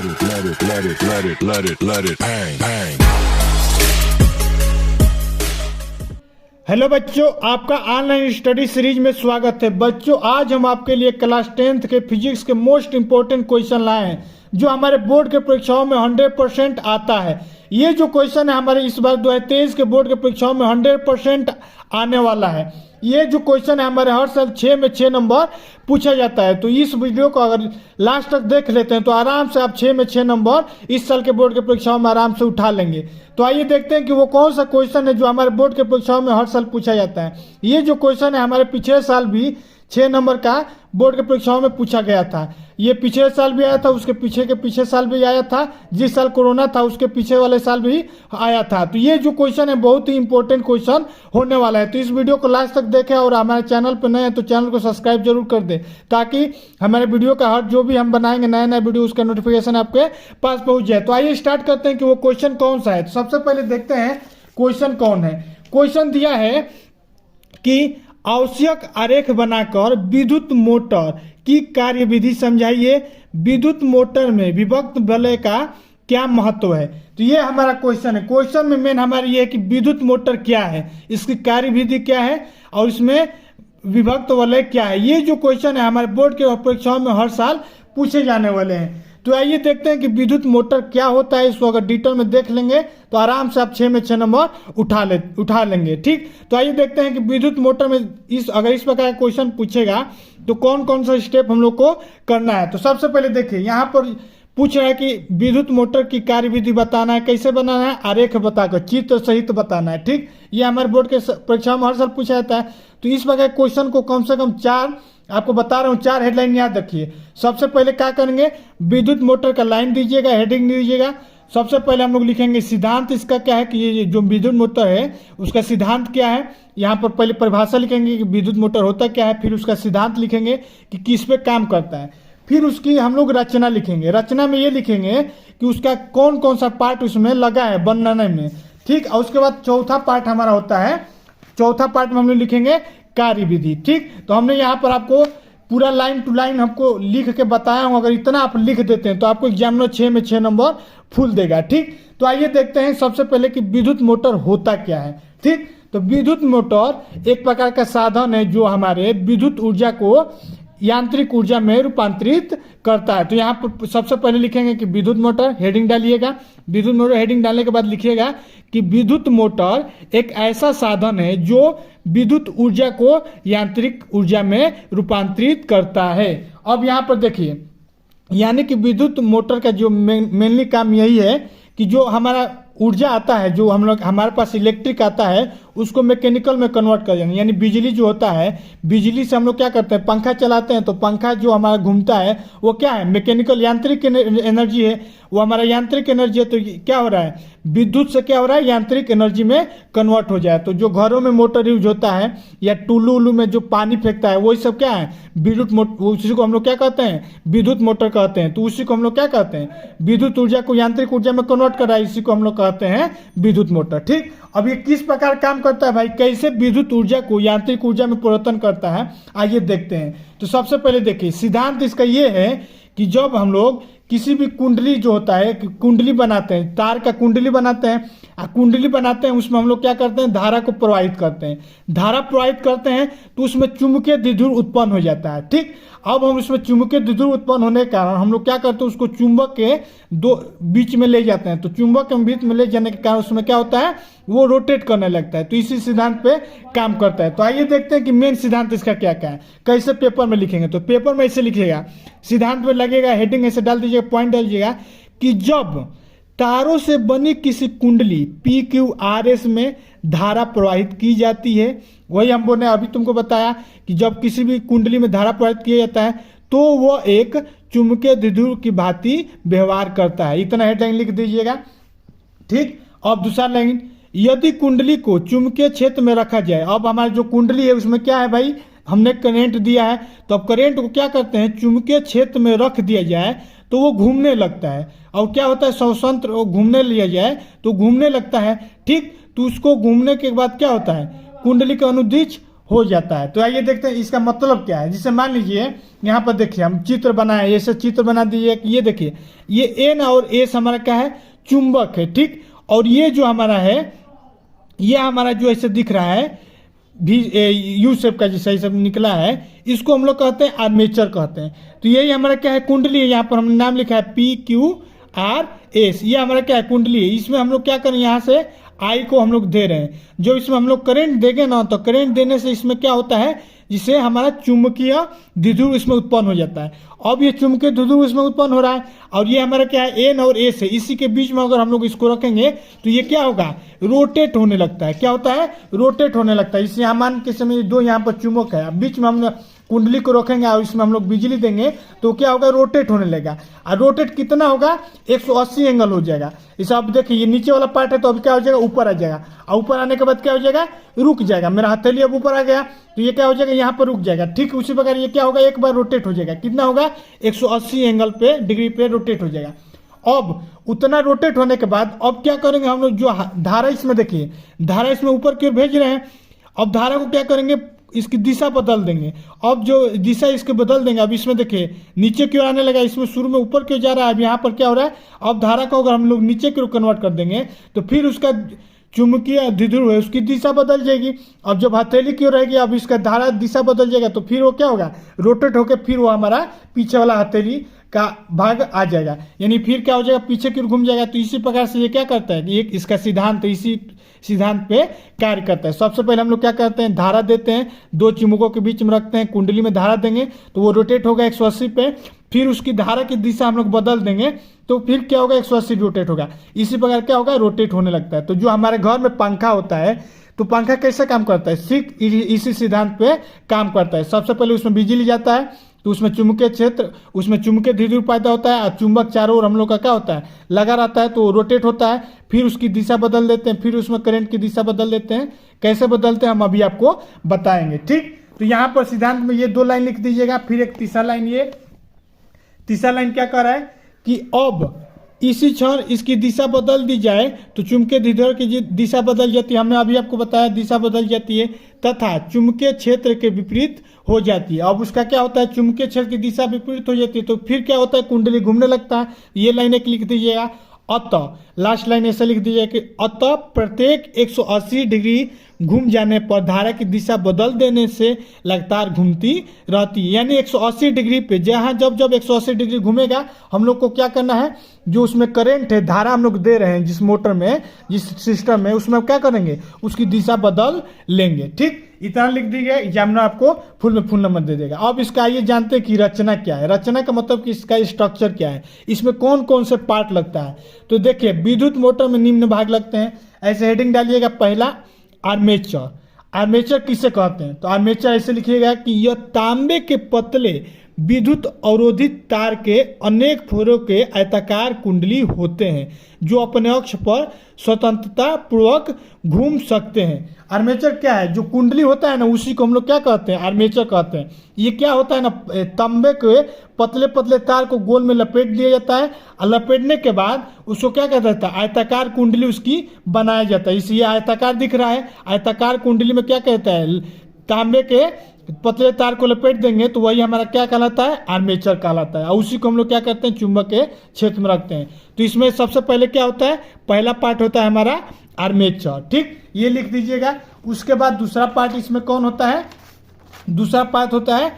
Hello बच्चों, आपका online study series में स्वागत है। बच्चों, आज हम आपके लिए क्लास 10th के फिजिक्स के मोस्ट इंपॉर्टेंट क्वेश्चन लाए हैं जो हमारे बोर्ड के परीक्षाओं में 100% आता है। ये जो क्वेश्चन है हमारे इस बार 2023 के बोर्ड के परीक्षाओं में 100% आने वाला है। ये जो क्वेश्चन है हमारे हर साल 6 में 6 नंबर पूछा जाता है। तो इस वीडियो को अगर लास्ट तक देख लेते हैं तो आराम से आप 6 में 6 नंबर इस साल के बोर्ड के परीक्षाओं में आराम से उठा लेंगे। तो आइए देखते हैं कि वो कौन सा क्वेश्चन है जो हमारे बोर्ड के परीक्षाओं में हर साल पूछा जाता है। ये जो क्वेश्चन है हमारे पिछले साल भी 6 नंबर का बोर्ड के परीक्षाओं में पूछा गया था। ये पिछले साल भी आया था, उसके पीछे के पीछे साल भी आया था, जिस साल कोरोना था उसके पीछे वाले साल भी आया था। तो ये जो क्वेश्चन है बहुत ही इंपॉर्टेंट क्वेश्चन होने वाला है। तो इस वीडियो को लास्ट तक देखें और हमारे चैनल पर नए हैं तो चैनल को सब्सक्राइब जरूर कर दें ताकि हमारे वीडियो का हर जो भी हम बनाएंगे नया नया वीडियो उसका नोटिफिकेशन आपके पास पहुंच जाए। तो आइए स्टार्ट करते हैं कि वो क्वेश्चन कौन सा है। तो सबसे पहले देखते हैं क्वेश्चन कौन है। क्वेश्चन दिया है कि आवश्यक आरेख बनाकर विद्युत मोटर की कार्यविधि समझाइए। विद्युत मोटर में विभक्त वलय का क्या महत्व है। तो ये हमारा क्वेश्चन है। क्वेश्चन में मेन हमारी ये है कि विद्युत मोटर क्या है, इसकी कार्यविधि क्या है और इसमें विभक्त वलय क्या है। ये जो क्वेश्चन है हमारे बोर्ड के परीक्षाओं में हर साल पूछे जाने वाले हैं। तो आइए देखते हैं कि विद्युत मोटर क्या होता है। इसको अगर डिटेल में देख लेंगे तो आराम से आप 6 में 6 नंबर उठा लेंगे। ठीक, तो आइए देखते हैं कि विद्युत मोटर में अगर इस प्रकार का क्वेश्चन पूछेगा तो कौन कौन सा स्टेप हम लोग को करना है। तो सबसे पहले देखिए यहाँ पर पूछ रहा है कि विद्युत मोटर की कार्यविधि बताना है। कैसे बनाना है, आरेख बताकर चित्र सहित बताना है। ठीक, ये हमारे बोर्ड के परीक्षा में हर साल पूछा जाता है। तो इस प्रकार क्वेश्चन को कम से कम 4 आपको बता रहा हूँ, 4 हेडलाइन याद रखिए। सबसे पहले क्या करेंगे, विद्युत मोटर का लाइन दीजिएगा, हेडिंग दीजिएगा। सबसे पहले हम लोग लिखेंगे सिद्धांत इसका क्या है कि ये जो विद्युत मोटर है उसका सिद्धांत क्या है। यहाँ पर पहले परिभाषा लिखेंगे कि विद्युत मोटर होता क्या है, फिर उसका सिद्धांत लिखेंगे कि किस पे काम करता है। फिर उसकी हम लोग रचना लिखेंगे। रचना में ये लिखेंगे कि उसका कौन कौन सा पार्ट उसमें लगा है बनाने में। ठीक, और उसके बाद चौथा पार्ट हमारा होता है, चौथा पार्ट में हम लोग लिखेंगे कार्यविधि। ठीक, तो हमने यहाँ पर आपको पूरा लाइन टू लाइन हमको लिख के बताया हूँ। अगर इतना आप लिख देते हैं तो आपको एग्जामिनर 6 में 6 नंबर फुल देगा। ठीक, तो आइए देखते हैं सबसे पहले कि विद्युत मोटर होता क्या है। ठीक, तो विद्युत मोटर एक प्रकार का साधन है जो हमारे विद्युत ऊर्जा को यांत्रिक ऊर्जा में रूपांतरित करता है। तो यहाँ पर सबसे पहले लिखेंगे कि विद्युत मोटर, हेडिंग डालिएगा। विद्युत मोटर हेडिंग डालने के बाद लिखिएगा कि विद्युत मोटर एक ऐसा साधन है जो विद्युत ऊर्जा को यांत्रिक ऊर्जा में रूपांतरित करता है। अब यहाँ पर देखिए, यानी कि विद्युत मोटर का जो मेनली काम यही है कि जो हमारा ऊर्जा आता है, जो हम लोग हमारे पास इलेक्ट्रिक आता है उसको मैकेनिकल में कन्वर्ट कर देंगे। यानी बिजली जो होता है, बिजली से हम लोग क्या करते हैं, पंखा चलाते हैं तो पंखा जो हमारा घूमता है वो क्या है, मैकेनिकल यांत्रिक एनर्जी है, वो हमारा यांत्रिक एनर्जी है। तो क्या हो रहा है, विद्युत से क्या हो रहा है, यांत्रिक एनर्जी में कन्वर्ट हो जाए। तो जो घरों में मोटर यूज होता है या टुल्लू उल्लू में जो पानी फेंकता है वही सब क्या है, विद्युत मोटर। उसी को हम लोग क्या कहते हैं, विद्युत मोटर कहते हैं। तो उसी को हम लोग क्या कहते हैं, विद्युत ऊर्जा को यांत्रिक ऊर्जा में कन्वर्ट कर रहा है, इसी को हम लोग कहते हैं विद्युत मोटर। ठीक, अब ये किस प्रकार काम करता है भाई, कैसे विद्युत ऊर्जा को यांत्रिक ऊर्जा में परिवर्तन करता है, आइए देखते हैं। तो सबसे पहले देखिए सिद्धांत इसका ये है कि जब हम लोग किसी भी कुंडली जो होता है, कुंडली बनाते हैं, तार का कुंडली बनाते हैं, कुंडली बनाते हैं उसमें हम लोग क्या करते हैं, धारा को प्रवाहित करते हैं। धारा प्रवाहित करते हैं तो उसमें चुंबकीय द्विध्रुव उत्पन्न हो जाता है। ठीक, अब हम उसमें चुंबकीय द्विध्रुव उत्पन्न होने के कारण हम लोग क्या करते हैं, उसको चुंबक के दो बीच में ले जाते हैं। तो चुंबक के बीच में ले जाने के कारण उसमें क्या होता है, वो रोटेट करने लगता है। तो इसी सिद्धांत पे काम करता है। तो आइए देखते हैं कि मेन सिद्धांत इसका क्या क्या है, कैसे पेपर में लिखेंगे। तो पेपर में ऐसे लिखिएगा, सिद्धांत में लगेगा, हेडिंग ऐसे डाल दीजिएगा, पॉइंट डालिएगा कि जब तारों से बनी किसी कुंडली PQRS में धारा प्रवाहित की जाती है, वही हम बोले अभी तुमको बताया कि जब किसी भी कुंडली में धारा प्रवाहित किया जाता है तो वह एक चुंबकीय द्विध्रुव की भांति व्यवहार करता है। इतना हेडलाइन लिख दीजिएगा। ठीक, अब दूसरा लाइन, यदि कुंडली को चुंबकीय क्षेत्र में रखा जाए। अब हमारी जो कुंडली है उसमें क्या है भाई, हमने करंट दिया है, तो अब करंट को क्या करते हैं, चुंबकीय क्षेत्र में रख दिया जाए तो वो घूमने लगता है। और क्या होता है, स्वतंत्र वो घूमने लिया जाए तो घूमने लगता है। ठीक, तो उसको घूमने के बाद क्या होता है, कुंडली का अनुदिश हो जाता है। तो आइए देखते हैं इसका मतलब क्या है। जिसे मान लीजिए यहाँ पर देखिए हम चित्र बनाए, ऐसे चित्र बना दीजिए कि ये देखिए ये एन और एस हमारा क्या है, चुंबक है, ठीक। और ये जो हमारा है, ये हमारा जो ऐसे दिख रहा है भी यू शेप का जैसा सब निकला है, इसको हम लोग कहते हैं आर्मेचर कहते हैं। तो यही हमारा क्या है, कुंडली है। यहाँ पर हमने नाम लिखा है PQRS, ये हमारा क्या है, कुंडली है। इसमें हम लोग क्या करें, यहाँ से आई को हम लोग दे रहे हैं। जो इसमें हम लोग करंट देंगे ना, तो करंट देने से इसमें क्या होता है, जिससे हमारा चुंबकीय द्विध्रुव इसमें उत्पन्न हो जाता है। अब ये चुंबकीय द्विध्रुव इसमें उत्पन्न हो रहा है और ये हमारा क्या है, एन और एस है। इसी के बीच में अगर हम लोग इसको रखेंगे तो ये क्या होगा, रोटेट होने लगता है। क्या होता है, रोटेट होने लगता है। इससे मान के समय दो यहाँ पर चुंबक है, बीच में हम कुंडली को रखेंगे और इसमें हम लोग बिजली देंगे तो क्या होगा, रोटेट होने लगेगा। और रोटेट कितना होगा, 180 एंगल हो जाएगा। इसे आप देखिए ये नीचे वाला पार्ट है तो अब क्या हो जाएगा, ऊपर आ जाएगा। और ऊपर आने के बाद क्या हो जाएगा, रुक जाएगा। मेरा हथेली अब ऊपर आ गया तो ये क्या हो जाएगा, यहाँ पर रुक जाएगा। ठीक उसी प्रकार ये क्या होगा, एक बार रोटेट हो जाएगा। कितना होगा, 180 एंगल पे, डिग्री पे रोटेट हो जाएगा। अब उतना रोटेट होने के बाद अब क्या करेंगे हम लोग, जो धारा इसमें देखिए, धारा इसमें ऊपर की ओर भेज रहे हैं। अब धारा को क्या करेंगे, इसकी दिशा बदल देंगे। अब जो दिशा इसके बदल देंगे, अब इसमें देखिए नीचे की ओर आने लगा, इसमें शुरू में ऊपर की ओर जा रहा है। अब यहाँ पर क्या हो रहा है, अब धारा को अगर हम लोग नीचे की ओर कन्वर्ट कर देंगे तो फिर उसका चुंबकीय द्विध्रुव है, उसकी दिशा बदल जाएगी। अब जब हथेली की ओर रहेगी, अब इसका धारा दिशा बदल जाएगा तो फिर वो क्या होगा, रोटेट होकर फिर वो हमारा पीछे वाला हथेली का भाग आ जाएगा, यानी फिर क्या हो जाएगा, पीछे की ओर घूम जाएगा। तो इसी प्रकार से ये क्या करता है, एक इसका सिद्धांत इसी सिद्धांत पे कार्य करता है। सबसे पहले हम लोग क्या करते हैं, धारा देते हैं, दो चुंबकों के बीच में रखते हैं, कुंडली में धारा देंगे तो वो रोटेट होगा 180 पे। फिर उसकी धारा की दिशा हम लोग बदल देंगे तो फिर क्या होगा, 180 रोटेट होगा। इसी प्रकार क्या होगा, रोटेट होने लगता है। तो जो हमारे घर में पंखा होता है, तो पंखा कैसे काम करता है, सिर्फ इसी सिद्धांत पे काम करता है। सबसे पहले उसमें बिजली जाता है तो उसमें चुंबकीय क्षेत्र, उसमें चुंबकीय द्विध्रुव पैदा होता है और चुंबक चारों ओर हम लोग का क्या होता है, लगा रहता है, तो रोटेट होता है। फिर उसकी दिशा बदल देते हैं, फिर उसमें करंट की दिशा बदल देते हैं। कैसे बदलते हैं हम अभी आपको बताएंगे, ठीक। तो यहाँ पर सिद्धांत में ये 2 लाइन लिख दीजिएगा। फिर एक तीसरा लाइन, ये तीसरा लाइन क्या कर रहा है कि अब इसी क्षण इसकी दिशा बदल दी जाए तो चुंबकीय द्विध्रुव की दिशा बदल जाती है। हमने अभी आपको बताया दिशा बदल जाती है तथा चुंबकीय क्षेत्र के विपरीत हो जाती है। अब उसका क्या होता है, चुंबकीय क्षेत्र की दिशा विपरीत हो जाती है तो फिर क्या होता है, कुंडली घूमने लगता है। ये लाइन एक लिख दीजिएगा। अतः लास्ट लाइन ऐसे लिख दीजिए कि अतः प्रत्येक 180 डिग्री घूम जाने पर धारा की दिशा बदल देने से लगातार घूमती रहती है। यानी 180 डिग्री पे जहाँ जब जब 180 डिग्री घूमेगा, हम लोग को क्या करना है, जो उसमें करंट है, धारा हम लोग दे रहे हैं जिस मोटर में, जिस सिस्टम में, उसमें क्या करेंगे, उसकी दिशा बदल लेंगे। ठीक, इतना लिख दीजिए, एग्जामिनर आपको फुल में फुल नंबर दे देगा। अब इसका आइए जानते हैं कि रचना क्या है। रचना का मतलब कि इसका स्ट्रक्चर क्या है, इसमें कौन कौन से पार्ट लगता है। तो देखिए विद्युत मोटर में निम्न भाग लगते हैं। ऐसे हेडिंग डालिएगा, पहला आर्मेचर। आर्मेचर किसे कहते हैं, तो आर्मेचर ऐसे लिखिएगा कि यह तांबे के पतले विद्युत अवरोधित तार के अनेक फोरों के आयताकार कुंडली होते हैं जो अपने अक्ष पर स्वतंत्रता पूर्वक घूम सकते हैं। आर्मेचर क्या है, जो कुंडली होता है ना, उसी को हम लोग क्या कहते हैं, आर्मेचर कहते हैं। ये क्या होता है ना, तांबे के पतले पतले तार को गोल में लपेट दिया जाता है और लपेटने के बाद उसको क्या कहता है, आयताकार कुंडली उसकी बनाया जाता है। इसलिए आयताकार दिख रहा है। आयताकार कुंडली में क्या कहता है, तांबे के पतले तार को लपेट देंगे तो वही हमारा क्या कहलाता है, आर्मेचर कहलाता है। और उसी को हम लोग क्या करते हैं, चुंबक के क्षेत्र में रखते हैं। तो इसमें सबसे पहले क्या होता है, पहला पार्ट होता है हमारा आर्मेचर। ठीक, ये लिख दीजिएगा। उसके बाद दूसरा पार्ट इसमें कौन होता है, दूसरा पार्ट होता है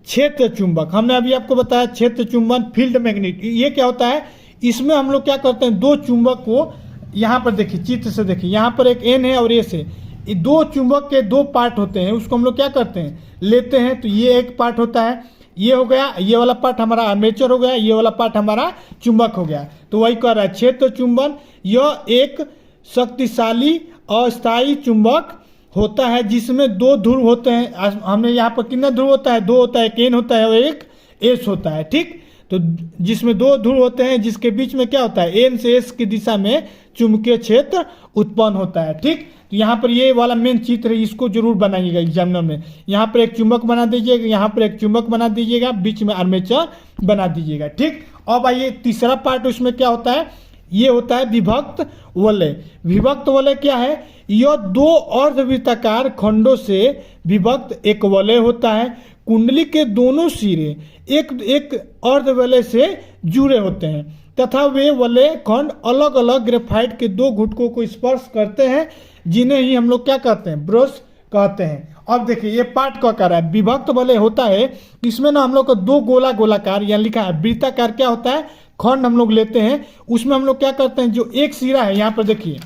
क्षेत्र चुंबक। हमने अभी आपको बताया क्षेत्र चुंबन, फील्ड मैग्नेट। ये क्या होता है, इसमें हम लोग क्या करते हैं, दो चुंबक को, यहाँ पर देखिए चित्र से देखिए, यहाँ पर एक एन है और एस है। ये दो चुंबक के दो पार्ट होते हैं, उसको हम लोग क्या करते हैं, लेते हैं। तो ये एक पार्ट होता है, ये हो गया, ये वाला पार्ट हमारा आर्मेचर हो गया, ये वाला पार्ट हमारा चुंबक हो गया। तो वही कर रहा है क्षेत्र चुंबन। यह एक शक्तिशाली अस्थायी चुंबक होता है जिसमें दो ध्रुव होते हैं। हमने यहाँ पर कितना ध्रुव होता है, दो होता है, एक एन होता है और एक एस होता है। ठीक, तो जिसमें दो ध्रुव होते हैं जिसके बीच में क्या होता है, एन से एस की दिशा में चुंबकीय क्षेत्र उत्पन्न होता है। ठीक, तो यहाँ पर ये वाला मेन चित्र है, इसको जरूर बनाइएगा एग्जामिनर में। यहाँ पर एक चुंबक बना दीजिएगा, यहाँ पर एक चुंबक बना दीजिएगा, बीच में आर्मेचर बना दीजिएगा। ठीक, अब आइए तीसरा पार्ट, उसमें क्या होता है, ये होता है विभक्त वलय। विभक्त वलय क्या है? यह दो अर्धवृत्ताकार खंडों से विभक्त एक वलय होता है। कुंडली के दोनों सिरे एक एक अर्धवलय से जुड़े होते हैं तथा वे वलय खंड अलग अलग ग्रेफाइट के दो घुटकों को स्पर्श करते हैं, जिन्हें ही हम लोग क्या कहते हैं? ब्रश कहते हैं। अब देखिए ये पार्ट क्या कर रहा है? विभक्त वलय होता है, इसमें ना हम लोग को दो गोलाकार यहाँ लिखा है वृत्ताकार क्या होता है? खंड हम लोग लेते हैं, उसमें हम लोग क्या करते हैं? जो एक सिरा है यहाँ पर देखिए,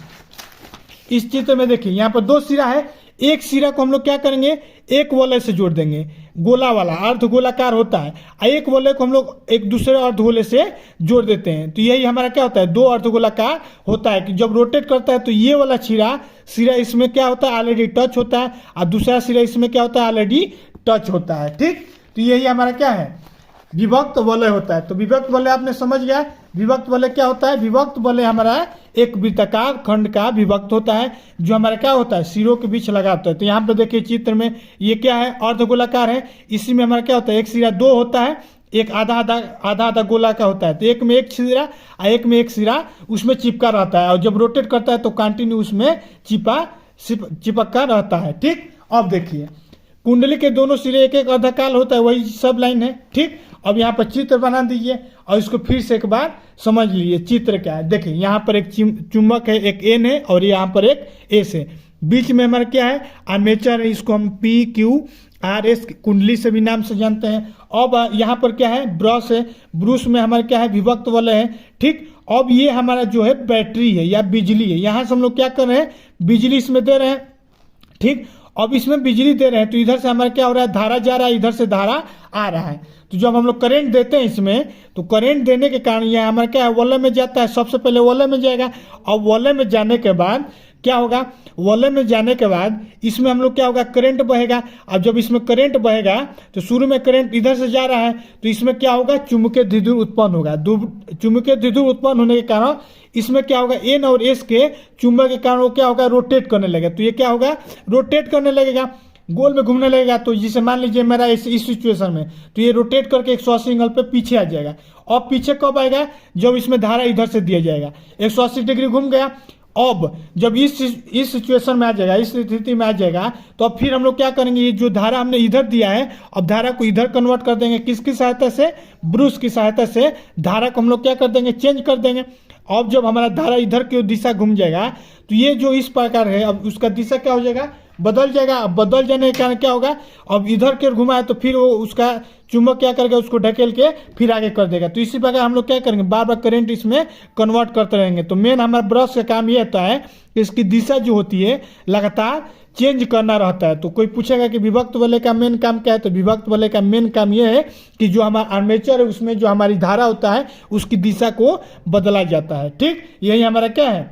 इस चित्र में देखिए यहाँ पर दो सिरा है, एक सिरा को हम लोग क्या करेंगे? एक वलय से जोड़ देंगे, गोला वाला अर्धगोलाकार होता है, एक वलय को हम लोग एक दूसरे अर्धगोले से जोड़ देते हैं। तो यही हमारा क्या होता है? दो अर्धगोलाकार होता है कि जब रोटेट करता है तो ये वाला सिरा इसमें क्या होता है? ऑलरेडी टच होता है, और दूसरा सिरा इसमें क्या होता है? ऑलरेडी टच होता है। ठीक, तो यही हमारा क्या है? विभक्त वलय होता है। तो विभक्त वलय आपने समझ गया। विभक्त वलय क्या होता है? विभक्त वलय हमारा एक वृत्ताकार खंड का विभक्त होता है, जो हमारा क्या होता है? सिरों के बीच लगा होता है। तो यहाँ पर देखिए चित्र में ये क्या है? अर्धगोलाकार है। इसी में हमारा क्या होता है? एक सिरा दो होता है, एक आधा गोला का होता है। तो एक में एक सिरा और एक में एक सिरा उसमें चिपका रहता है, और जब रोटेट करता है तो कंटिन्यू उसमें चिपका रहता है। ठीक, अब देखिए कुंडली के दोनों सिरे एक एक अर्धकाल होता है, वही सब लाइन है। ठीक, अब यहाँ पर चित्र बना दीजिए और इसको फिर से एक बार समझ लीजिए चित्र क्या है। देखिए यहाँ पर एक चुंबक है, एक एन है, और यहाँ पर एक एस है। बीच में हमारा क्या है? आर्मेचर है, इसको हम पी क्यू आर एस कुंडली से भी नाम से जानते हैं। अब यहाँ पर क्या है? ब्रश है, ब्रश में हमारा क्या है? विभक्त वलय है। ठीक, अब ये हमारा जो है बैटरी है या बिजली है, यहाँ से हम लोग क्या कर रहे हैं? बिजली इसमें दे रहे हैं। ठीक, अब इसमें बिजली दे रहे हैं तो इधर से हमारा क्या हो रहा है? धारा जा रहा है, इधर से धारा आ रहा है। तो जब हम लोग करंट देते हैं इसमें, तो करंट देने के कारण यह हमारा क्या है? वलय में जाता है। सबसे पहले वलय में जाएगा, और वलय में जाने के बाद क्या होगा? वलय में जाने के बाद इसमें हम लोग क्या होगा? करंट बहेगा। अब जब इसमें करंट बहेगा तो शुरू में करंट इधर से जा रहा है, तो इसमें क्या होगा? चुंबकीय द्विध्रुव उत्पन्न होगा। चुंबकीय द्विध्रुव उत्पन्न होने के कारण इसमें क्या होगा? एन और एस के चुंबक के कारण वो क्या होगा? रोटेट करने लगेगा। तो ये क्या होगा? रोटेट करने लगेगा, गोल में घूमने लगेगा। तो जिसे मान लीजिए मेरा इस सिचुएशन में, तो ये रोटेट करके 180 एंगल पे पीछे आ जाएगा। और पीछे कब आएगा? जब इसमें धारा इधर से दिया जाएगा, 180 डिग्री घूम गया। अब जब इस सिचुएशन में आ जाएगा, इस स्थिति में आ जाएगा, तो अब फिर हम लोग क्या करेंगे? ये जो धारा हमने इधर दिया है, अब धारा को इधर कन्वर्ट कर देंगे। किसकी सहायता से? ब्रश की सहायता से धारा को हम लोग क्या कर देंगे? चेंज कर देंगे। अब जब हमारा धारा इधर की दिशा घूम जाएगा, तो ये जो इस प्रकार है, अब उसका दिशा क्या हो जाएगा? बदल जाएगा। अब बदल जाने के कारण क्या होगा? अब इधर के घुमा है तो फिर वो उसका चुंबक क्या करेगा? उसको ढकेल के फिर आगे कर देगा। तो इसी प्रकार हम लोग क्या करेंगे? बार बार करंट इसमें कन्वर्ट करते रहेंगे। तो मेन हमारा ब्रश का काम ये होता है कि इसकी दिशा जो होती है लगातार चेंज करना रहता है। तो कोई पूछेगा कि विभक्त वलय का मेन काम क्या है? तो विभक्त वलय का मेन काम ये है कि जो हमारा आर्मेचर है उसमें जो हमारी धारा होता है उसकी दिशा को बदला जाता है। ठीक, यही हमारा क्या है?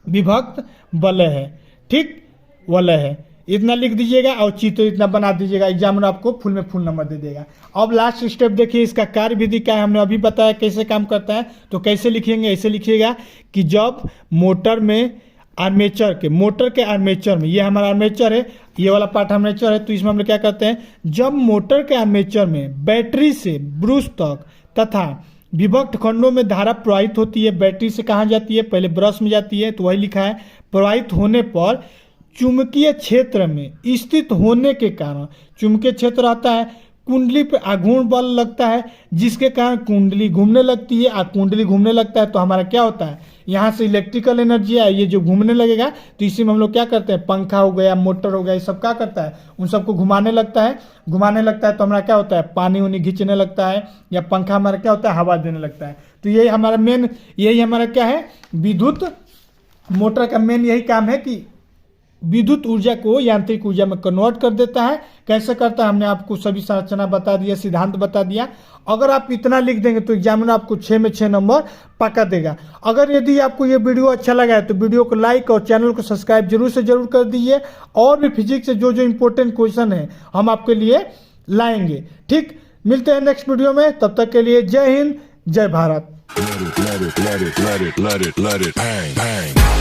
विभक्त वलय है। ठीक, वलय है। इतना लिख दीजिएगा और चित्र इतना बना दीजिएगा, एग्जामिनर आपको फुल में फुल नंबर दे देगा। अब लास्ट स्टेप देखिए, इसका कार्य विधि क्या है? हमने अभी बताया कैसे काम करता है। तो कैसे लिखेंगे? ऐसे लिखिएगा कि जब मोटर में मोटर के आर्मेचर में, ये हमारा आर्मेचर है, ये वाला पार्ट आर्मेचर है, तो इसमें हम लोग क्या करते हैं? जब मोटर के आर्मेचर में बैटरी से ब्रश तक तथा विभक्त खंडों में धारा प्रवाहित होती है। बैटरी से कहाँ जाती है? पहले ब्रश में जाती है, तो वही लिखा है। प्रवाहित होने पर चुंबकीय क्षेत्र में स्थित होने के कारण चुंबकीय क्षेत्र आता है, कुंडली पर आघूर्ण बल लगता है, जिसके कारण कुंडली घूमने लगती है। कुंडली घूमने लगता है तो हमारा क्या होता है? यहाँ से इलेक्ट्रिकल एनर्जी है, ये जो घूमने लगेगा, तो इसी में हम लोग क्या करते हैं? पंखा हो गया, मोटर हो गया, ये सब क्या करता है? उन सबको घुमाने लगता है। घुमाने लगता है तो हमारा क्या होता है? पानी उनी खींचने लगता है, या पंखा हमारा क्या होता है? हवा देने लगता है। तो यही हमारा मेन, यही हमारा क्या है? विद्युत मोटर का मेन यही काम है कि विद्युत ऊर्जा को यांत्रिक ऊर्जा में कन्वर्ट कर देता है। कैसे करता है? हमने आपको सभी संरचना बता दिया, सिद्धांत बता दिया। अगर आप इतना लिख देंगे तो एग्जामिनर आपको 6 में 6 नंबर पक्का देगा। अगर यदि आपको ये वीडियो अच्छा लगा है तो वीडियो को लाइक और चैनल को सब्सक्राइब जरूर से जरूर कर दीजिए। और भी फिजिक्स से जो जो इंपॉर्टेंट क्वेश्चन है हम आपके लिए लाएंगे। ठीक, मिलते हैं नेक्स्ट वीडियो में, तब तक के लिए जय हिंद, जय Bharat. Let it bang, bang.